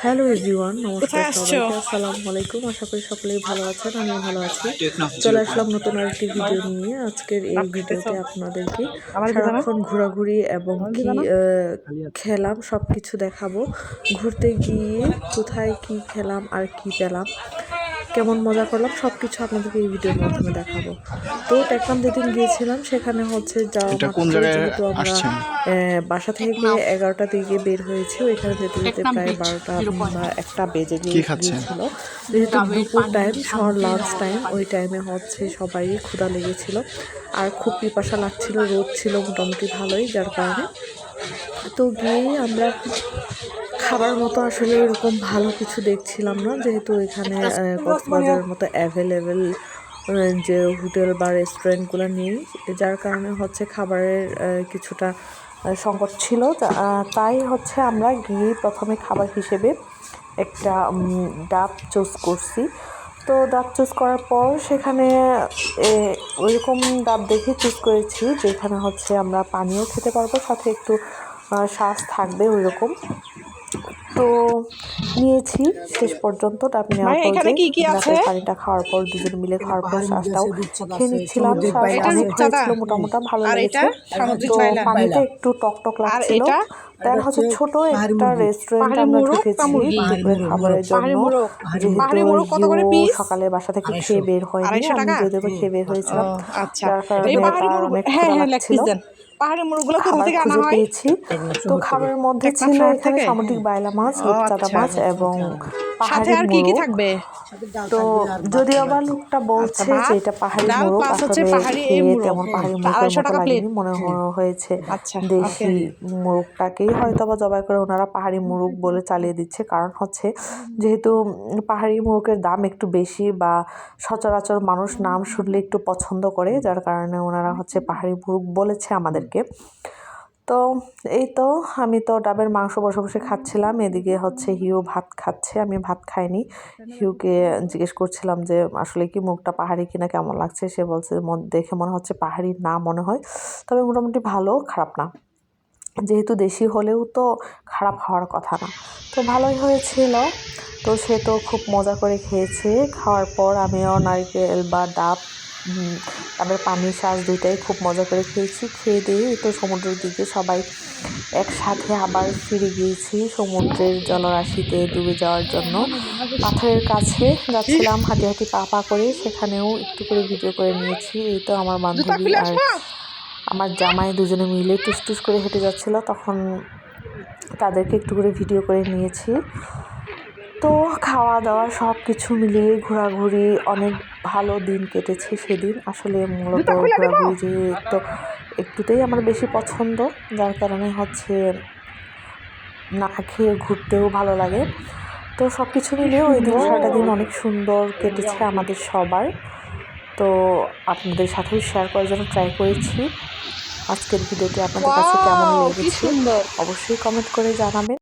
Hello everyone, নমস্কার কোথায় আসছো? সবাইকে। আসসালামু আলাইকুম। আশা করি সকলেই ভালো আছেন, আমিও ভালো আছি। চলে আসলাম নতুন আরেকটি ভিডিও নিয়ে। আজকের এই ভিডিওতে আপনাদেরকে সারাক্ষণ ঘোরাঘুরি এবং কি খেলাম সব কিছু দেখাবো। ঘুরতে গিয়ে কোথায় কি খেলাম আর কি পেলাম, কেমন মজা করলাম, সব কিছু আপনাদেরকে এই ভিডিওর মাধ্যমে দেখাবো। তো টেকনাম যেদিন গিয়েছিলাম সেখানে হচ্ছে যাওয়া মাত্র, যেহেতু আমরা বাসা থেকে 11টার দিকে বের হয়েছি, ওইখানে যেতে যেতে প্রায় 12টা বা 1টা বেজে গিয়েছিল। যেহেতু দুপুর টাইম, শহর লাঞ্চ টাইম, ওই টাইমে হচ্ছে সবাই ক্ষুধা লেগেছিল আর খুব পিপাসা লাগছিল, রোদ ছিল মোটামুটি ভালোই, যার কারণে তো গিয়ে আমরা খাবার মতো আসলে এরকম ভালো কিছু দেখছিলাম না, যেহেতু এখানে কক্সবাজারের মতো অ্যাভেলেবেল যে হোটেল বা রেস্টুরেন্টগুলো নেই, যার কারণে হচ্ছে খাবারের কিছুটা সংকট ছিল। তাই হচ্ছে আমরা গিয়ে প্রথমে খাবার হিসেবে একটা ডাব চুজ করছি। তো ডাব চুজ করার পর সেখানে ওইরকম ডাব দেখে চুজ করেছি যেখানে হচ্ছে আমরা পানিও খেতে পারবো, সাথে একটু শ্বাস থাকবে ওই রকম। তো নিয়েছি শেষ পর্যন্ত ডাব নেওয়ার পর, যে পানিটা খাওয়ার পর দুজন মিলে খাওয়ার পর শ্বাসটাও খেয়ে নিচ্ছিলাম। শ্বাস অনেক হয়েছিল, মোটামুটি ভালো লেগেছে। তো পানিটা একটু টক লাগছিল। তার হচ্ছে ছোট একটা রেস্টুরেন্টে আমরা ঢুকেছি দুপুরের খাবারের জন্য, যেহেতু সকালে বাসা থেকে খেয়ে বের হয়নি, আমি যদিও খেয়ে বের হয়েছিলাম, যার কারণে তার অনেক ক্ষুধা লাগছিল। খাবার খুঁজে পেয়েছি। তো খাবারের মধ্যে ছিল এখানে সামুদ্রিক বাইলা মাছ, রূপচাঁদা মাছ এবং পাহাড়ি মোরগ। তো যদিও বা লোকটা বলছে যে এটা পাহাড়ি মোরগ, আসলে খেয়ে তেমন পাহাড়ি মোরগের মতো লাগেনি, মনে হয়েছে দেশি মোরগটাকেই হয়তো বা জবাই করে ওনারা পাহাড়ি মোরগ বলে চালিয়ে দিচ্ছে। কারণ হচ্ছে যেহেতু পাহাড়ি মোরগের দাম একটু বেশি, বা সচরাচর মানুষ নাম শুনলে একটু পছন্দ করে, যার কারণে ওনারা হচ্ছে পাহাড়ি মোরগ বলেছে আমাদেরকে। তো এই তো আমি তো ডাবের মাংস বসে বসে খাচ্ছিলাম, এদিকে হচ্ছে হিউ ভাত খাচ্ছে, আমি ভাত খাইনি। হিউকে জিজ্ঞেস করছিলাম যে আসলে কি মুখটা পাহাড়ি কিনা, কেমন লাগছে। সে বলছে দেখে মনে হচ্ছে পাহাড়ি না মনে হয়, তবে মোটামুটি ভালো, খারাপ না। যেহেতু দেশি হলেও তো খারাপ হওয়ার কথা না, তো ভালোই হয়েছিল। তো সে তো খুব মজা করে খেয়েছে। খাওয়ার পর আমিও নারকেল বা ডাবের পানি শ্বাস দুইটাই খুব মজা করে খেয়েছি। খেয়ে দিয়ে তো সমুদ্রের দিকে সবাই একসাথে আবার ফিরে গিয়েছি সমুদ্রের জলরাশিতে ডুবে যাওয়ার জন্য। পাথরের কাছে যাচ্ছিলাম হাঁটি হাঁটি পা করে, সেখানেও একটু করে ভিডিও করে নিয়েছি। এই তো আমার বান্ধবী আর আমার জামাই দুজনে মিলে টুস করে হেঁটে যাচ্ছিল, তখন তাদেরকে একটু করে ভিডিও করে নিয়েছি। তো খাওয়া দাওয়া সব কিছু মিলিয়ে ঘোরাঘুরি অনেক ভালো দিন কেটেছে সেদিন। আসলে মূলত ঘোরাঘুরি যে তো একটুতেই আমার বেশি পছন্দ, যার কারণে হচ্ছে না খেয়ে ঘুরতেও ভালো লাগে। তো সব কিছু মিলিয়ে ওই দিন সারাটা দিন অনেক সুন্দর কেটেছে আমাদের সবার। তো আপনাদের সাথেও শেয়ার করার জন্য ট্রাই করেছি। আজকের ভিডিওটি আপনাদের কাছে কেমন লেগেছে অবশ্যই কমেন্ট করে জানাবেন।